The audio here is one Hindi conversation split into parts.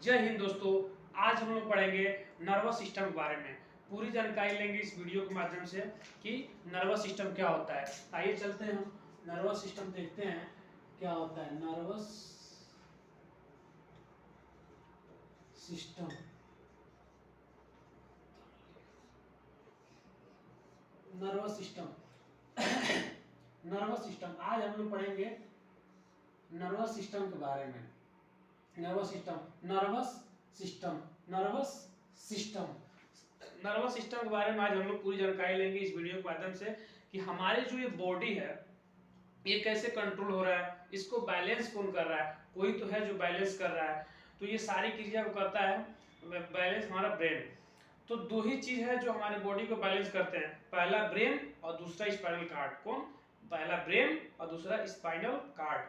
जय हिंद दोस्तों। आज हम लोग पढ़ेंगे नर्वस सिस्टम के बारे में। पूरी जानकारी लेंगे इस वीडियो के माध्यम से कि नर्वस सिस्टम क्या होता है। आइए चलते हैं, हम नर्वस सिस्टम देखते हैं क्या होता है। Nervous system nervous system nervous system आज हम लोग पढ़ेंगे नर्वस सिस्टम के बारे में। Nervous system nervous system nervous system nervous system के बारे में आज हम लोग पूरी जानकारी लेंगे इस वीडियो के माध्यम से कि हमारे जो ये बॉडी है ये कैसे कंट्रोल हो रहा है, इसको बैलेंस कौन कर रहा है। कोई तो है जो बैलेंस कर रहा है, तो ये सारी क्रिया को करता है बैलेंस हमारा ब्रेन। तो दो ही चीज है जो हमारे बॉडी को बैलेंस करते हैं, पहला ब्रेन और दूसरा स्पाइनल कार्ड। कौन? पहला ब्रेन और दूसरा स्पाइनल कार्ड।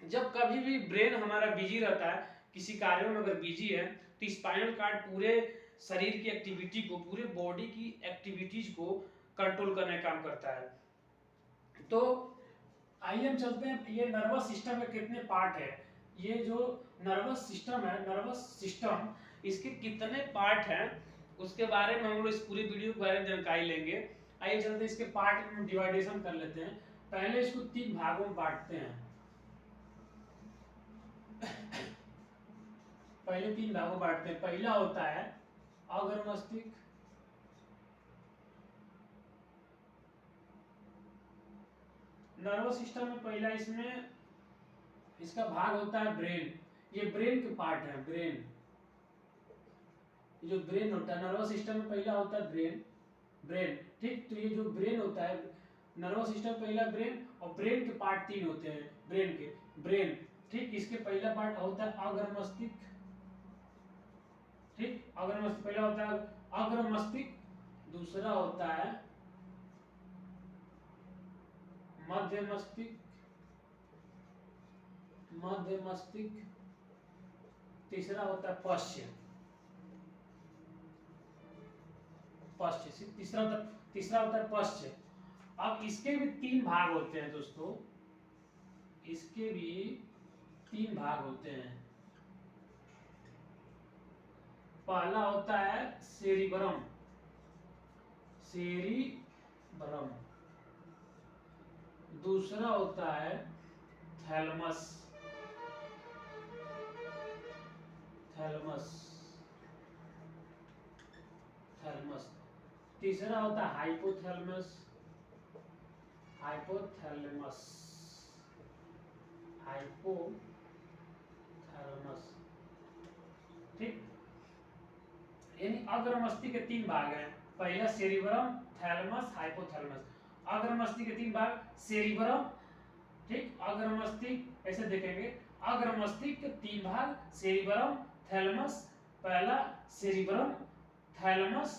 जब कभी भी ब्रेन हमारा बिजी रहता है, किसी कार्यों में अगर बिजी है, तो स्पाइनल कार्ड पूरे शरीर की एक्टिविटी को, पूरे बॉडी की एक्टिविटीज को कंट्रोल करने का काम करता है। तो आइए हम चलते हैं, ये नर्वस सिस्टम के कितने पार्ट है। ये जो नर्वस सिस्टम है, नर्वस सिस्टम इसके कितने पार्ट हैं उसके बारे में हम लोग इस पूरी वीडियो के बारे में जानकारी लेंगे। आइए चलते हैं, इसके पार्ट में डिवाइडेशन कर लेते हैं। पहले इसको 3 भागों में बांटते हैं। पहले 3 भागों बांटते हैं। पहला होता है अग्र मस्तिष्क, नर्वस सिस्टम में पहला इसमें इसका भाग होता है ब्रेन। ये ब्रेन के पार्ट है। ब्रेन, ये जो ब्रेन होता है नर्वस सिस्टम में पहला होता है ब्रेन। ब्रेन ठीक, तो ये जो ब्रेन होता है नर्वस सिस्टम पहला ब्रेन, और ब्रेन के पार्ट 3 होते हैं ब्रेन के। ब्रेन ठीक, इसके पहला पार्ट होता है अग्र मस्तिष्क। ठीक, अग्र मस्तिष्क पहला होता है अग्र मस्तिष्क, दूसरा होता है मध्य मस्तिष्क, मध्य मस्तिष्क, तीसरा होता है पश्च पश्च तीसरा होता है पश्च। अब इसके भी 3 भाग होते हैं दोस्तों, इसके भी 3 भाग होते हैं। पहला होता है सेरिब्रम, सेरिब्रम, दूसरा होता है थैलमस, थैलमस, थैलमस, तीसरा होता है हाइपोथैलेमस, हाइपोथैलेमस, हाइपोथैलेमस। ठीक, यानी अग्र मस्तिष्क के 3 भाग हैं। पहला सेरिब्रम, थैलमस, हाइपोथैलेमस। अग्र मस्तिष्क के 3 भाग, सेरिब्रम ठीक, अग्र मस्तिष्क ऐसे देखेंगे, अग्र मस्तिष्क के 3 भाग, सेरिब्रम, थैलमस। पहला सेरिब्रम, थैलमस,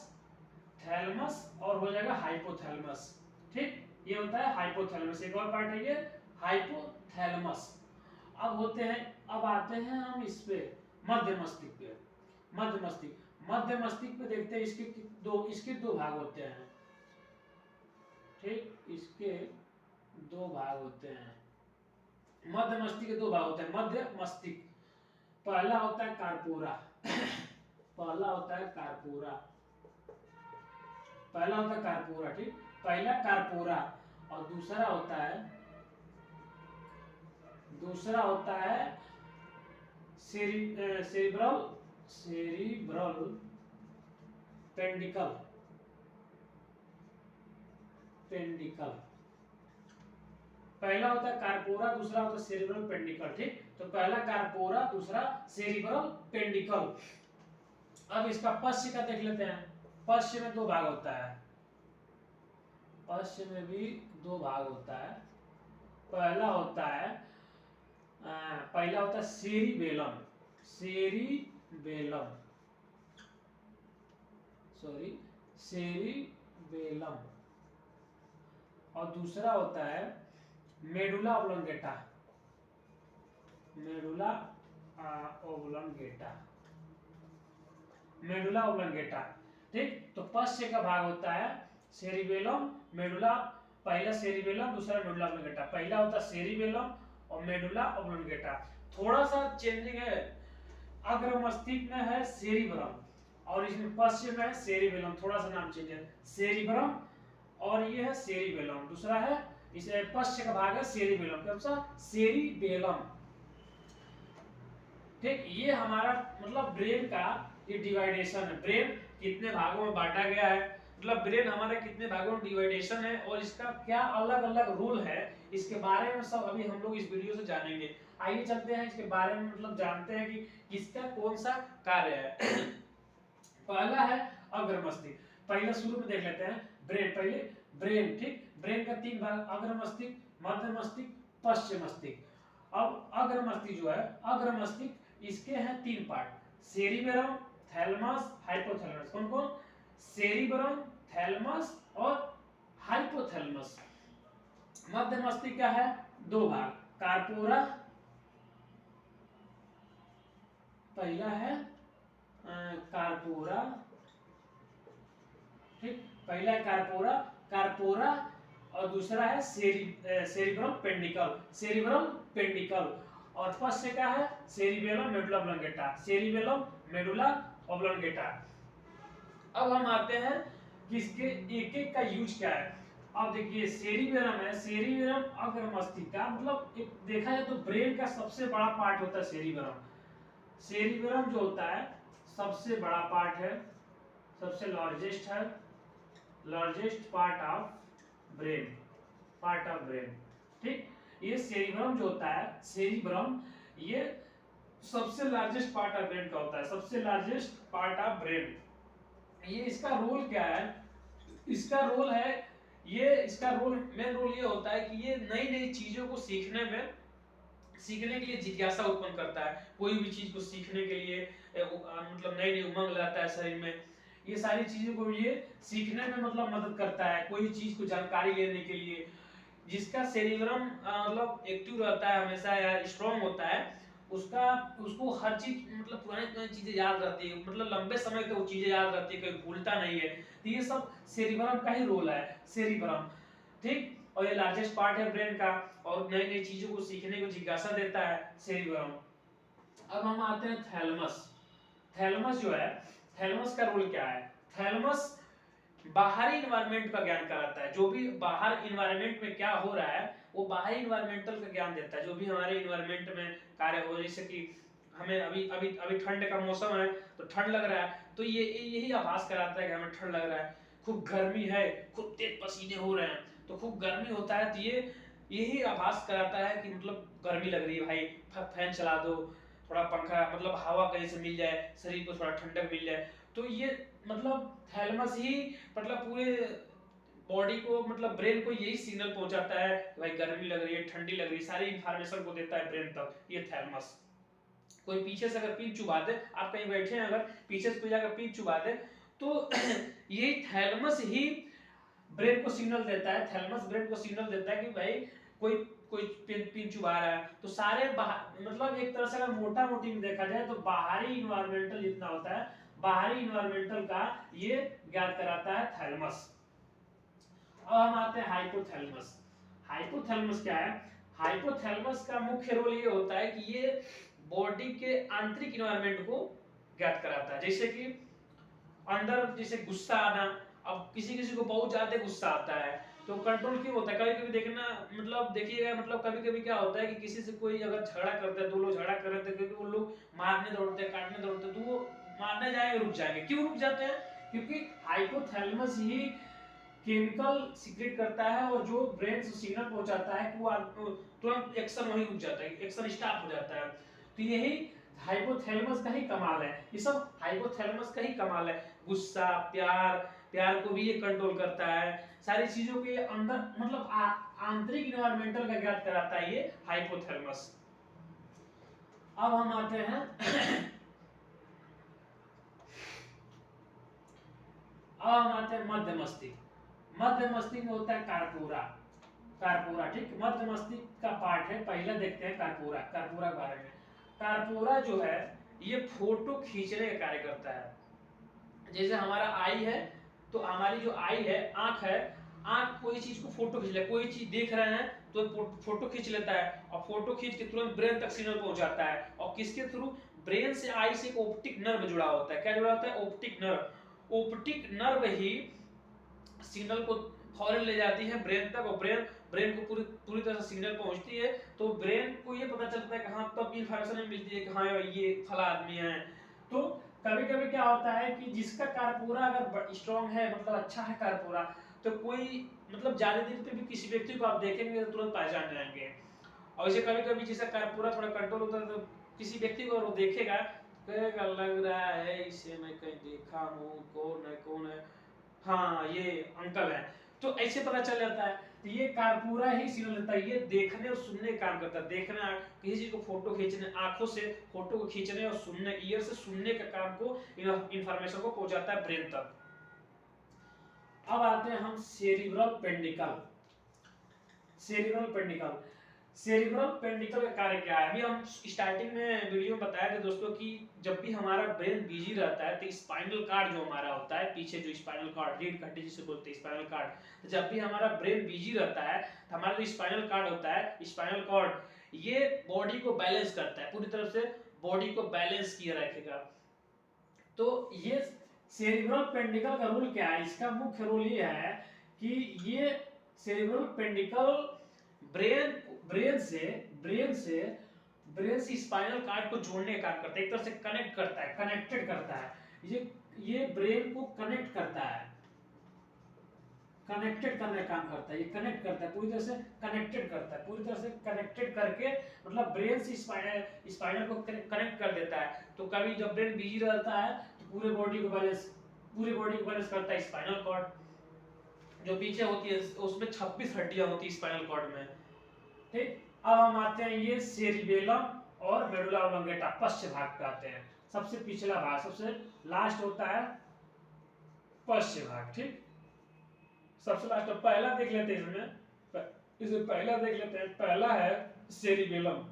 थैलमस और हो जाएगा हाइपोथैलेमस। ठीक, ये होता है हाइपोथैलेमस। एक और पार्ट है ये हाइपोथैलेमस। अब आते हैं हम इस पे मध्य मस्तिष्क पे। मध्य मस्तिष्क पे देखते हैं, इसके दो भाग होते हैं। ठीक, इसके 2 भाग होते हैं। मध्य मस्तिष्क के 2 भाग होते हैं। मध्य मस्तिष्क पहला होता है कार्पोरा पहला होता है कार्पोरा, पहला होता है कार्पोरा। ठीक, पहला कार्पोरा, और दूसरा होता है सेरिब्रल पेंडिकल, पहला होता है कार्पोरा, दूसरा होता है सेरिब्रल पेंडिकल। ठीक, तो पहला कार्पोरा, दूसरा सेरिब्रल पेंडिकल। अब इसका पश्च का देख लेते हैं। पश्च में 2 भाग होता है। पश्च में भी 2 भाग होता है। पहला होता है सेरिबेलम, सेरिबेलम, और दूसरा होता है मेडुला ऑब्लोंगेटा, मेडुला ऑब्लोंगेटा। ठीक, तो पश्च का भाग होता है सेरिबेलम, मेडुला। पहला सेरिबेलम, दूसरा मेडुला ऑब्लोंगेटा। पहला होता है सेरिबेलम और मेडुला ऑब्लोंगेटा। थोड़ा सा चेंजिंग है, अग्र मस्तिष्क में है सेरिब्रम और इसमें पश्चिम में है सेरिबेलम, थोड़ा सा नाम चेंज है, सेरिब्रम और ये है सेरिबेलम, दूसरा है इस पश्चिम का भाग है सेरिबेलम, कौन सा सेरिबेलम। ठीक, ये हमारा मतलब ब्रेन का ये डिवाइडेशन है, ब्रेन कितने भागों में बांटा गया है, मतलब ब्रेन हमारे कितने भागों में डिवाइडेशन है और इसका क्या अलग अलग रोल है, इसके बारे में सब अभी हम लोग इस वीडियो से जानेंगे। आइए चलते हैं इसके बारे में मतलब जानते हैं कि किसका कौन सा कार्य है। पहला है अग्र मस्तिष्क, पहले शुरू में देख लेते हैं ब्रेन, पहले ब्रेन, ठीक, ब्रेन का तीन भाग, अग्र मस्तिष्क, मध्य मस्तिष्क, पश्चिम मस्तिष्क। अब अग्र मस्तिष्क जो है, अग्र मस्तिष्क इसके हैं तीन पार्ट, सेरिबेलम, थैलेमस, हाइपोथैलेमस। कौन कौन? सेरिबेलम, थैलेमस और हाइपोथैलेमस। मध्य मस्तिष्क का है दो भाग, कार्पोरा, पहला है कार्पोरा, ठीक, पहला है कार्पोरा, कार्पोरा और दूसरा है सेरिब्रम पेंडिकल, सेरिब्रम पेंडिकल। और फर्स्ट से क्या है cerebellum medulla oblongata, cerebellum medulla oblongata. अब हम आते हैं कि इसके एक एक का यूज क्या है। अब देखिए सेरिबेलम है, सेरिबेलम अग्र मस्तिष्क का मतलब एक देखा जाए तो ब्रेन का सबसे बड़ा पार्ट होता है सेरिबेलम। सेरिबेलम जो होता है सबसे बड़ा पार्ट है, सबसे लार्जेस्ट है, largest part of brain, part of brain, ठीक। ये सेरिब्रम जो होता है, सेरिब्रम ये सबसे लार्जेस्ट पार्ट ऑफ ब्रेन का होता है, सबसे लार्जेस्ट पार्ट ऑफ ब्रेन। ये इसका रोल क्या है? इसका रोल है, ये इसका रोल मेन रोल ये होता है कि ये नई नई चीजों को सीखने में, सीखने के लिए जिज्ञासा उत्पन्न करता है, कोई भी चीज को सीखने के लिए मतलब नई नई उमंग लाता है शरीर में। ये सारी चीजों को ये सीखने में मतलब मदद करता है, कोई चीज को जानकारी लेने के लिए। जिसका सेरिब्रम मतलब एक्टिव रहता है हमेशा या स्ट्रांग होता है, उसका उसको हर चीज मतलब पुरानी पुरानी चीजें याद रहती है, मतलब लंबे समय तक वो चीजें याद रहती है, कहीं भूलता नहीं है। तो ये सब सेरिब्रम का ही रोल है, सेरिब्रम, ठीक। और ये लार्जेस्ट पार्ट है ब्रेन का और नई नई चीजों को सीखने को जिज्ञासा देता है सेरिब्रम। अब हम आते हैं थैलेमस। थैलेमस जो है, थैलेमस का रोल क्या है? थैलेमस बाहरी इन्वायरमेंट का ज्ञान कराता है, जो भी बाहर इन्वायरमेंट में क्या हो रहा है वो बाहरी इन्वायरमेंटल का ज्ञान देता है, जो भी हमारे इन्वायरमेंट में कार्य हो, जैसे कि हमें अभी अभी अभी ठंड का मौसम है तो ठंड लग रहा है, तो ये यही आभास कराता है कि हमें ठंड लग रहा है। खूब गर्मी है, खूब तेज पसीने हो रहे हैं, तो खूब गर्मी होता है तो ये यही आभास कराता है कि मतलब गर्मी लग रही है भाई, फैन चला दो, थोड़ा पंखा मतलब हवा कहीं से मिल जाए, शरीर को थोड़ा ठंडक मिल जाए। तो ये मतलब थैलेमस ही मतलब पूरे बॉडी को मतलब ब्रेन को यही सिग्नल पहुंचाता है कि भाई गर्मी लग रही है, ठंडी लग रही है, सारी इंफॉर्मेशन को देता है ब्रेन तक, ये थैलेमस। कोई पीछे से अगर पीठ चुबा दे, आप कहीं बैठे हैं अगर पीछे से कोई जाकर पीठ चुबा दे तो यही थैलेमस ही ब्रेन को सिग्नल देता है, थैलेमस ब्रेन को सिग्नल देता है कि भाई कोई कोई पिन चुबा रहा है। तो सारे मतलब एक तरह से अगर मोटा मोटी में देखा जाए तो बाहरी इन्वायरमेंटल जितना होता है, बाहरी इन्वायरमेंटल का ये ज्ञात कराता है थैलेमस। अब हम आते हैं हाइपोथैलेमस। हाइपोथैलेमस क्या है? हाइपोथैलेमस का मुख्य रोल ये होता है कि ये बॉडी के आंतरिक इन्वायरमेंट को ज्ञात कराता है, जैसे कि अंदर जैसे गुस्सा आना, अब किसी किसी को बहुत ज्यादा गुस्सा आता है तो कंट्रोल क्यों होता है? कभी कभी देखना मतलब देखिएगा, मतलब कभी कभी क्या होता है कि किसी से कोई अगर झगड़ा करता है, दो लोग झगड़ा कर रहे थे क्योंकि वो लोग मारने दौड़ते हैं, काटने दौड़ते हैं, तो वो मारने जाएंगे रुक जाएंगे। क्यों रुक जाते हैं? क्योंकि हाइपोथैलेमस ही केमिकल सीक्रेट करता है और जो ब्रेन से सिग्नल पहुंचाता है कि वो तुरंत एक्शन वही रुक जाता है, एक्शन स्टॉप हो जाता है। तो यही हाइपोथैलेमस का ही कमाल है, ये सब हाइपोथैलेमस का ही कमाल है। गुस्सा, प्यार, प्यार को भी ये कंट्रोल करता है, सारी चीजों के अंदर मतलब आंतरिक इन्वायरमेंटल का ज्ञात कराता है ये हाइपोथैलेमस। अब हम आते हैं अब हम आते हैं मध्य मस्तिष्क। मध्य मस्तिष्क में होता है कार्पोरा, कार्पोरा, ठीक। मध्य मस्तिष्क का पार्ट है, पहले देखते हैं कार्पोरा, कार्पोरा के बारे में। कार्पोरा जो है ये फोटो खींचने का कार्य करता है। जैसे हमारा आई है तो हमारी जो आई है, आंख है, आंख कोई चीज को फोटो खींच ले, कोई चीज देख रहे हैं तो फोटो खींच लेता है और फोटो खींच के तुरंत ब्रेन तक सिग्नल पहुंचाता है, और किसके थ्रू? ब्रेन से आई से एक ऑप्टिक नर्व जुड़ा होता है। क्या जुड़ा होता है? Optic nerve. ऑप्टिक नर्व ही सिग्नल को फौरन ले जाती है ब्रेन तक, और ब्रेन को पूरी पूरी तरह से सिग्नल पहुंचती है, तो ब्रेन को ये पता चलता है कि हाँ, तब इंफॉर्मेशन मिलती है कि हाँ ये फला आदमी है। तो कभी कभी क्या होता है कि जिसका कारपोरा अगर स्ट्रॉन्ग है, मतलब अच्छा है कारपोरा, तो कोई मतलब ज्यादा दिन पे भी किसी व्यक्ति को आप देखेंगे तो तुरंत पहचान जाएंगे। और इसे कभी कभी जिसका कारपोरा थोड़ा कंट्रोल होता है, तो किसी व्यक्ति को वो देखेगा, कहेगा लग रहा है इसे मैं कहीं देखा हूँ, कौन है, हाँ ये अंकल है। तो ऐसे पता चल जाता है। तो ये कारपूरा ही सिग्नल देता है, ये देखने और सुनने का काम करता है। देखना, किसी चीज को फोटो खींचने, आंखों से फोटो को खींचने, और सुनने, ईयर से सुनने का काम को, इंफॉर्मेशन को पहुंचाता है ब्रेन तक। अब आते हैं हम सेरिब्रल पेंडिकल। सेरिब्रल पेंडिकल, सेरिब्रल पेंडिकल का कार्य क्या है? अभी हम स्टार्टिंग में वीडियो में बताया था दोस्तों कि जब भी हमारा ब्रेन बिजी रहता है, तो स्पाइनल कार्ड जो हमारा होता है, पीछे जो स्पाइनल कार्ड, रीढ़ की हड्डी जिसे बोलते हैं स्पाइनल कार्ड, तो जब भी हमारा ब्रेन बिजी रहता है, तो हमारा जो स्पाइनल कार्ड होता है, स्पाइनल कॉर्ड, ये बॉडी को बैलेंस करता है, पूरी तरफ से बॉडी को बैलेंस किया रखेगा। तो ये सेरिब्रल पेंडिकल का रोल क्या है? इसका मुख्य रोल ये है कि ये सेरिब्रल पेंडिकल ब्रेन ब्रेन से स्पाइनल कार्ड को जोड़ने का काम करता है, एक तरह से कनेक्ट करता है, कनेक्टेड करता है। ये ब्रेन को कनेक्ट करता है, कनेक्टेड करने का काम करता है, ये कनेक्ट करता है, पूरी तरह से कनेक्टेड करता है, पूरी तरह से कनेक्टेड करके मतलब ब्रेन से स्पाइनल को कनेक्ट कर देता है। तो कभी जब ब्रेन बिजी रहता है, तो पूरी बॉडी को बैलेंस करता है स्पाइनल कॉर्ड जो पीछे होती है, उसमें 26 हड्डियां होती है स्पाइनल कॉर्ड में। ठीक, अब हम आते हैं ये सेरिबेलम और मेडुला ऑब्लोंगेटा, पश्च भाग पे आते हैं। सबसे पिछला भाग, सबसे लास्ट होता है पश्च भाग। ठीक, सबसे लास्ट पहला देख लेते हैं, इसमें पहला देख लेते हैं। पहला है सेरिबेलम।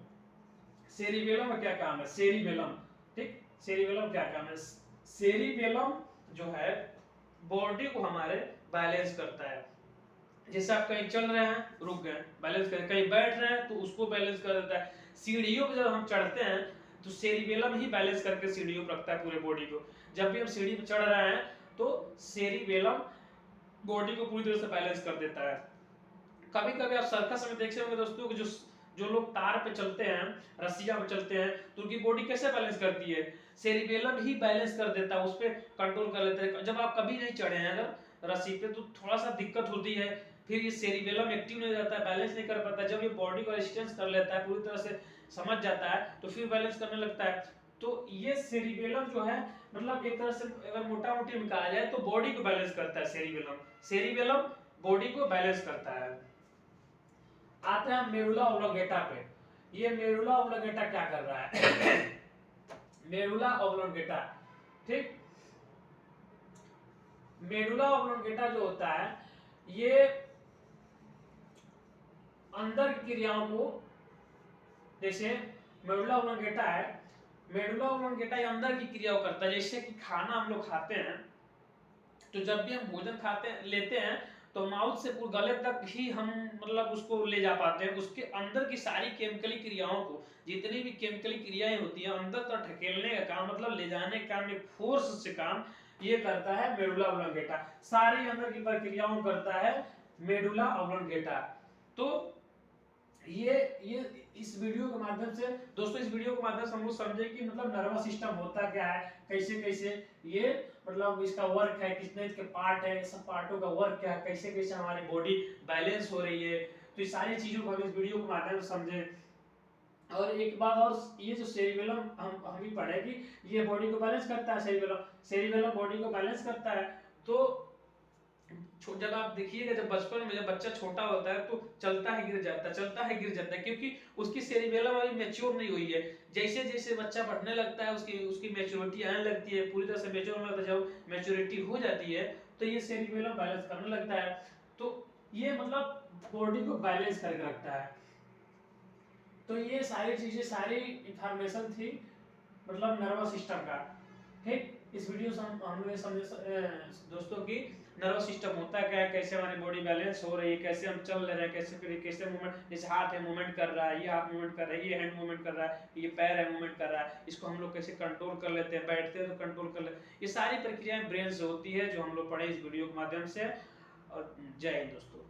सेरिबेलम का क्या काम है? सेरिबेलम, ठीक, सेरिबेलम क्या काम है? सेरिबेलम जो है बॉडी को हमारे बैलेंस करता है। जैसे आप कहीं चल रहे हैं, रुक गए, बैलेंस कर, कहीं बैठ रहे हैं तो उसको बैलेंस कर देता है। सीढ़ियों पे जब हम चढ़ते हैं, तो सेरिबेलम ही बैलेंस करके सीढ़ियों पर रखता है पूरे बॉडी को। जब भी हम सीढ़ी पे चढ़ रहे हैं, तो सेरिबेलम बॉडी को पूरी तरह से बैलेंस कर देता है। कभी कभी आप सर्कस में देखे होंगे दोस्तों, जो लोग तार पे चलते हैं, रस्सियां पे चलते हैं, तो उनकी बॉडी कैसे बैलेंस करती है? सेरिबेलम ही बैलेंस कर देता है, उस पर कंट्रोल कर लेता है। जब आप कभी नहीं चढ़े हैं अगर रस्सी पे, तो थोड़ा सा दिक्कत होती है, फिर ये सेरिबेलम एक्टिव नहीं रहता है, बैलेंस नहीं कर पाता। जब ये बॉडी को रेजिस्टेंस कर लेता है, पूरी तरह से समझ जाता है, तो फिर बैलेंस करने लगता है। तो ये सेरिबेलम जो है, मतलब एक तरह से अगर मोटा मोटी में कहा जाए, तो बॉडी को बैलेंस करता है सेरिबेलम बॉडी को बैलेंस करता है। आते हैं मेडुला ऑब्लोंगेटा पे। ये मेडुला ऑब्लोंगेटा क्या कर रहा है? मेडुला ऑब्लोंगेटा, ठीक, मेडुला ऑब्लोंगेटा जो होता है, ये अंदर की क्रियाओं को, जैसे मेडुला ऑब्लोंगेटा है, मेडुला ऑब्लोंगेटा ये अंदर की क्रियाओं करता है। जैसे कि खाना हम लोग खाते हैं, तो जब भी हम भोजन लेते हैं, तो माउथ से पूरे गले तक ही हम मतलब उसको ले जा पाते हैं। उसके अंदर की सारी केमिकली क्रियाओं को, जितनी भी केमिकली क्रियाएं होती हैं, अंदर तक ढकेलने का काम, मतलब ले जाने का काम, एक फोर्स से काम ये करता है मेडुला ऑब्लोंगेटा। सारी अंदर की प्रक्रियाओं करता है मेडुला ऑब्लोंगेटा। तो ये इस वीडियो के माध्यम से दोस्तों, इस वीडियो के माध्यम से हम लोग समझे कि मतलब नर्वस सिस्टम होता क्या है, कैसे कैसे ये मतलब इसका वर्क है, कितने इसके पार्ट है, सब पार्टों का वर्क क्या है, कैसे कैसे हमारी बॉडी बैलेंस हो रही है। तो ये सारी चीजों को हम इस वीडियो के माध्यम से समझे। और एक बात और, ये जो सेरिबेलम हम भी पढ़े कि ये बॉडी को बैलेंस करता है, सेरिबेलम बॉडी को बैलेंस करता है। तो जब आप देखिएगा, जब बचपन में जब बच्चा छोटा होता है, तो चलता है गिर जाता है, क्योंकि उसकी सेरिबेलम अभी मैच्योर नहीं हुई है। जैसे जैसे बच्चा बढ़ने लगता है, उसकी मैच्योरिटी आने लगती है, पूरी तरह से मैच्योर होने लगता है। जब मैच्योरिटी हो जाती है, तो ये सेरिबेलम बैलेंस करने लगता है। तो ये मतलब बॉडी को बैलेंस करके रखता है। तो ये सारी चीजें, सारी इंफॉर्मेशन थी मतलब नर्वस सिस्टम का। ठीक, इस वीडियो से हम लोग समझे दोस्तों की नर्वस सिस्टम होता है क्या है, कैसे हमारी बॉडी बैलेंस हो रही है, कैसे हम चल ले रहे हैं, कैसे फिर कैसे मूवमेंट, जैसे हाथ है मूवमेंट कर रहा है, ये हाथ मूवमेंट कर रहा है, ये हैंड मूवमेंट कर रहा है, ये पैर है मूवमेंट कर रहा है, इसको हम लोग कैसे कंट्रोल कर लेते हैं, बैठते हैं तो कंट्रोल कर लेते हैं। ये सारी प्रक्रियाएं ब्रेन से होती है जो हम लोग पढ़े इस वीडियो के माध्यम से। और जय हिंद दोस्तों।